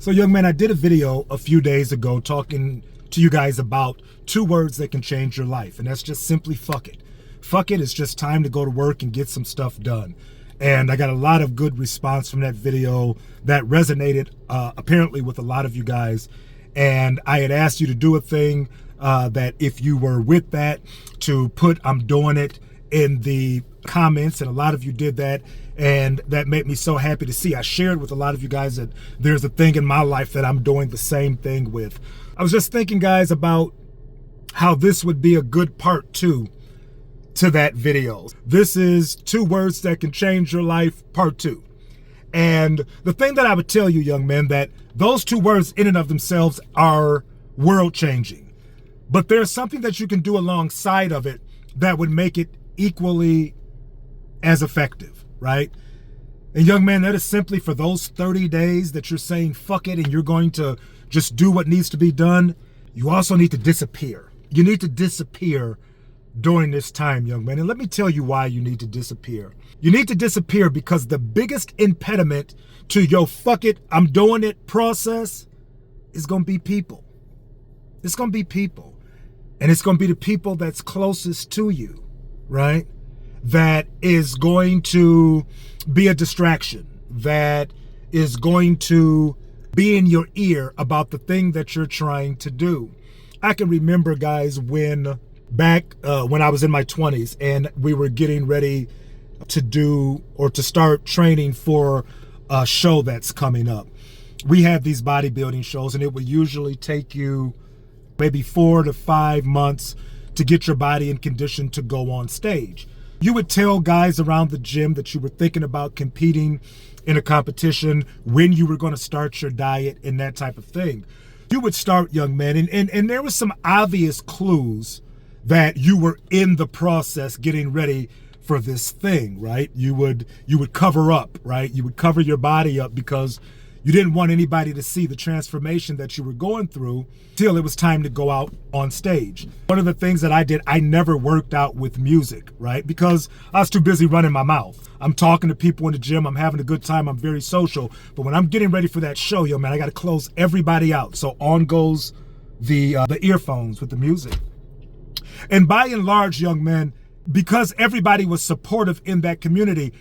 So young man, I did a video a few days ago talking to you guys about 2 words that can change your life. And that's just simply fuck it. Fuck it. It's just time to go to work and get some stuff done. And I got a lot of good response from that video that resonated apparently with a lot of you guys. And I had asked you to do a thing that if you were with that, to put I'm doing it in the comments, and a lot of you did that, and that made me so happy to see. I shared with a lot of you guys that there's a thing in my life that I'm doing the same thing with. I was just thinking, guys, about how this would be a good part 2 to that video. This is 2 words that can change your life, part 2. And the thing that I would tell you, young men, that those 2 words in and of themselves are world changing, but there's something that you can do alongside of it that would make it equally as effective, right? And young man, that is simply for those 30 days that you're saying fuck it and you're going to just do what needs to be done. You also need to disappear. You need to disappear during this time, young man. And let me tell you why you need to disappear. You need to disappear because the biggest impediment to your fuck it, I'm doing it process is going to be people. It's going to be people. And it's going to be the people that's closest to you, right? That is going to be a distraction, that is going to be in your ear about the thing that you're trying to do. I can remember, guys, when I was in my 20s and we were getting ready to do or to start training for a show that's coming up. We have these bodybuilding shows, and it would usually take you maybe 4 to 5 months to get your body in condition to go on stage. You would tell guys around the gym that you were thinking about competing in a competition, when you were going to start your diet and that type of thing. You would start, young men, and there was some obvious clues that you were in the process getting ready for this thing, right? You would cover up, right? You would cover your body up because you didn't want anybody to see the transformation that you were going through till it was time to go out on stage. One of the things that I did, I never worked out with music, right? Because I was too busy running my mouth. I'm talking to people in the gym. I'm having a good time. I'm very social. But when I'm getting ready for that show, yo, man, I got to close everybody out. So on goes the earphones with the music. And by and large, young men, because everybody was supportive in that community,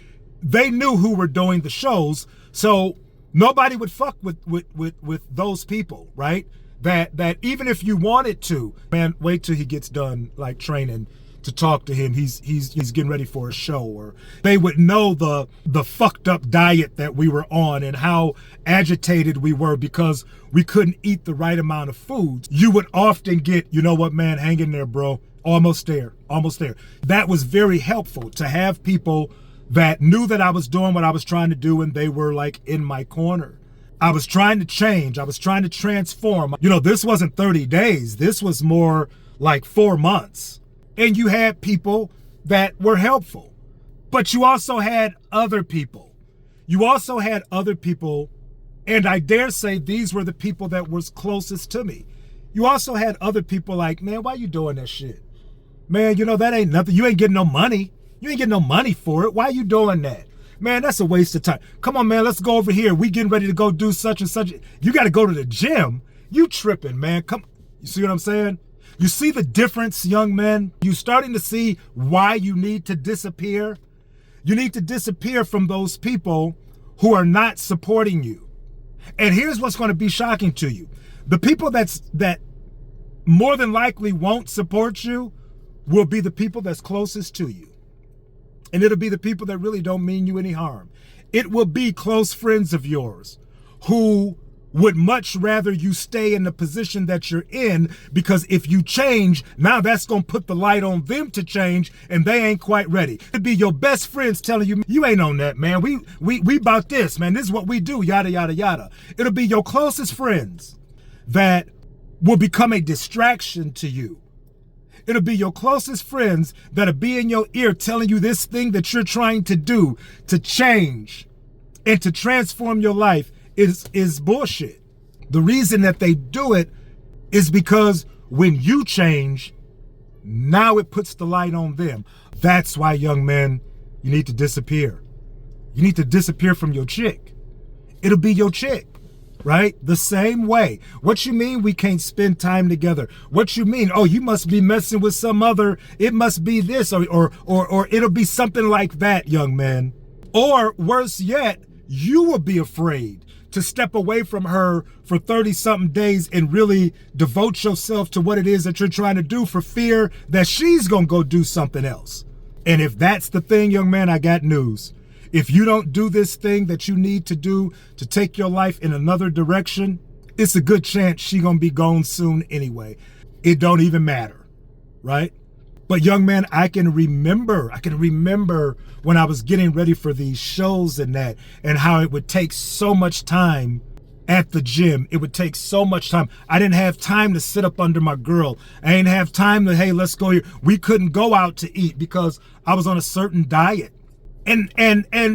they knew who were doing the shows. So nobody would fuck with those people, right? That even if you wanted to, man, wait till he gets done like training to talk to him. He's getting ready for a show. Or they would know the fucked up diet that we were on and how agitated we were because we couldn't eat the right amount of food. You would often get, you know what, man, hang in there, bro. Almost there, almost there. That was very helpful to have people that knew that I was doing what I was trying to do, and they were like in my corner. I was trying to change. I was trying to transform. You know, this wasn't 30 days. This was more like 4 months. And you had people that were helpful. But you also had other people. You also had other people, and I dare say these were the people that was closest to me. You also had other people like, man, why you doing that shit? Man, you know, that ain't nothing. You ain't getting no money. You ain't getting no money for it. Why you doing that? Man, that's a waste of time. Come on, man, let's go over here. We getting ready to go do such and such. You got to go to the gym. You tripping, man. Come, you see what I'm saying? You see the difference, young men? You starting to see why you need to disappear? You need to disappear from those people who are not supporting you. And here's what's going to be shocking to you. The people that more than likely won't support you will be the people that's closest to you. And it'll be the people that really don't mean you any harm. It will be close friends of yours who would much rather you stay in the position that you're in, because if you change, now that's going to put the light on them to change, and they ain't quite ready. It'd be your best friends telling you, you ain't on that, man. We about this, man. This is what we do, yada, yada, yada. It'll be your closest friends that will become a distraction to you. It'll be your closest friends that'll be in your ear telling you this thing that you're trying to do to change and to transform your life is bullshit. The reason that they do it is because when you change, now it puts the light on them. That's why, young men, you need to disappear. You need to disappear from your chick. It'll be your chick. right? The same way. What you mean we can't spend time together? What you mean? Oh, you must be messing with some other, it must be this, or it'll be something like that, young man. Or worse yet, you will be afraid to step away from her for 30-something days and really devote yourself to what it is that you're trying to do for fear that she's gonna go do something else. And if that's the thing, young man, I got news. If you don't do this thing that you need to do to take your life in another direction, it's a good chance she gonna be gone soon anyway. It don't even matter, right? But young man, I can remember when I was getting ready for these shows and that, and how it would take so much time at the gym. It would take so much time. I didn't have time to sit up under my girl. I didn't have time to, hey, let's go here. We couldn't go out to eat because I was on a certain diet. And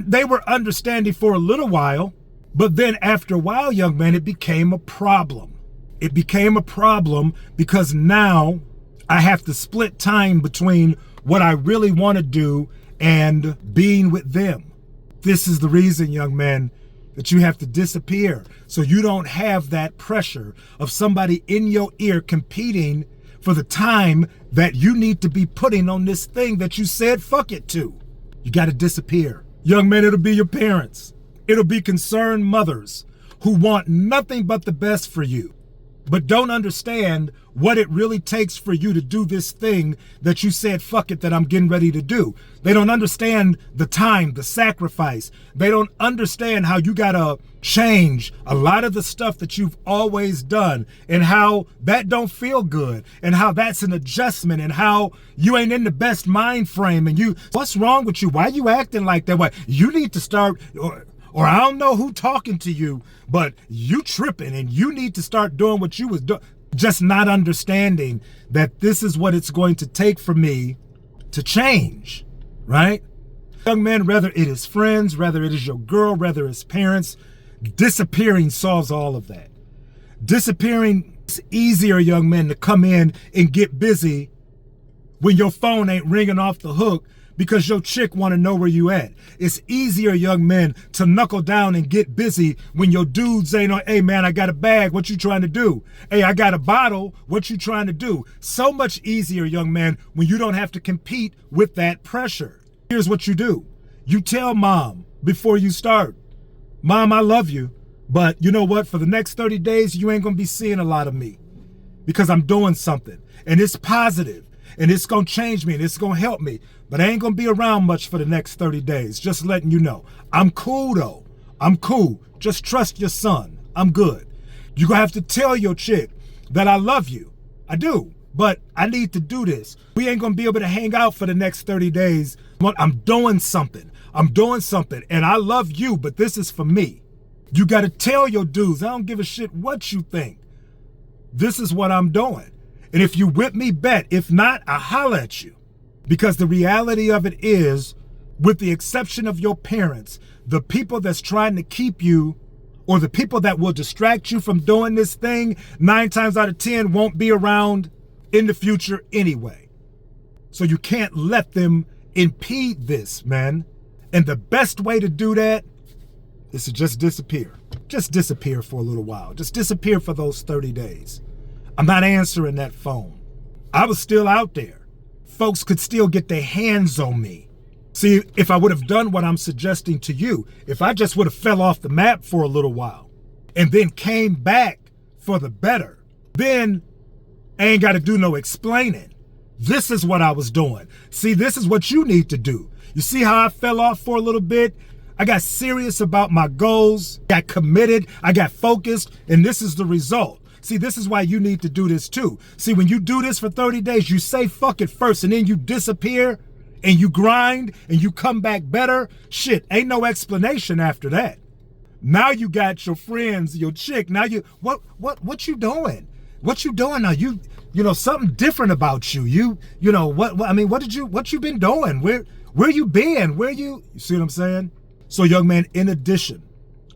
they were understanding for a little while, but then after a while, young man, it became a problem. It became a problem because now I have to split time between what I really want to do and being with them. This is the reason, young man, that you have to disappear so you don't have that pressure of somebody in your ear competing for the time that you need to be putting on this thing that you said fuck it to. You got to disappear. Young men, it'll be your parents. It'll be concerned mothers who want nothing but the best for you, but don't understand what it really takes for you to do this thing that you said, fuck it, that I'm getting ready to do. They don't understand the time, the sacrifice. They don't understand how you gotta change a lot of the stuff that you've always done and how that don't feel good and how that's an adjustment and how you ain't in the best mind frame and what's wrong with you? Why are you acting like that? Why you need to start, or I don't know who talking to you, but you tripping and you need to start doing what you was doing. Just not understanding that this is what it's going to take for me to change, right? Young man, whether it is friends, whether it is your girl, whether it's parents, disappearing solves all of that. Disappearing is easier, young men, to come in and get busy when your phone ain't ringing off the hook because your chick want to know where you at. It's easier, young men, to knuckle down and get busy when your dudes ain't on, hey man, I got a bag, what you trying to do? Hey, I got a bottle, what you trying to do? So much easier, young man, when you don't have to compete with that pressure. Here's what you do. You tell mom before you start, Mom, I love you, but you know what? For the next 30 days, you ain't gonna be seeing a lot of me because I'm doing something and it's positive and it's gonna change me and it's gonna help me. But I ain't gonna be around much for the next 30 days. Just letting you know. I'm cool though. I'm cool. Just trust your son. I'm good. You're gonna have to tell your chick that I love you. I do. But I need to do this. We ain't gonna be able to hang out for the next 30 days. I'm doing something. I'm doing something. And I love you, but this is for me. You gotta tell your dudes, I don't give a shit what you think. This is what I'm doing. And if you with me, bet. If not, I'll holler at you. Because the reality of it is, with the exception of your parents, the people that's trying to keep you, or the people that will distract you from doing this thing, 9 times out of 10 won't be around in the future anyway. So you can't let them impede this, man. And the best way to do that is to just disappear. Just disappear for a little while. Just disappear for those 30 days. I'm not answering that phone. I was still out there. Folks could still get their hands on me. See, if I would have done what I'm suggesting to you, if I just would have fell off the map for a little while and then came back for the better, then I ain't got to do no explaining. This is what I was doing. See, this is what you need to do. You see how I fell off for a little bit? I got serious about my goals, got committed, I got focused, and this is the result. See, this is why you need to do this too. See, when you do this for 30 days, you say fuck it first and then you disappear and you grind and you come back better. Shit, ain't no explanation after that. Now you got your friends, your chick. Now you, what you doing? What you doing now? You know, something different about you. You know, what you been doing? Where you been? You see what I'm saying? So young man, in addition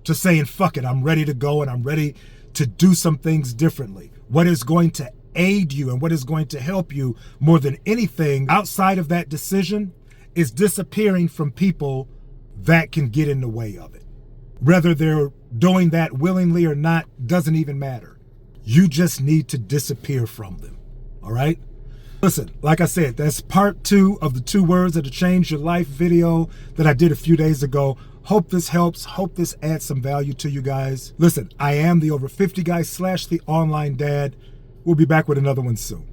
to saying, fuck it, I'm ready to go and I'm ready to do some things differently. What is going to aid you and what is going to help you more than anything outside of that decision is disappearing from people that can get in the way of it. Whether they're doing that willingly or not doesn't even matter. You just need to disappear from them. All right? Listen, like I said, that's part 2 of the 2 words that'll change your life video that I did a few days ago. Hope this helps. Hope this adds some value to you guys. Listen, I am the Over 50 guy / the online dad. We'll be back with another one soon.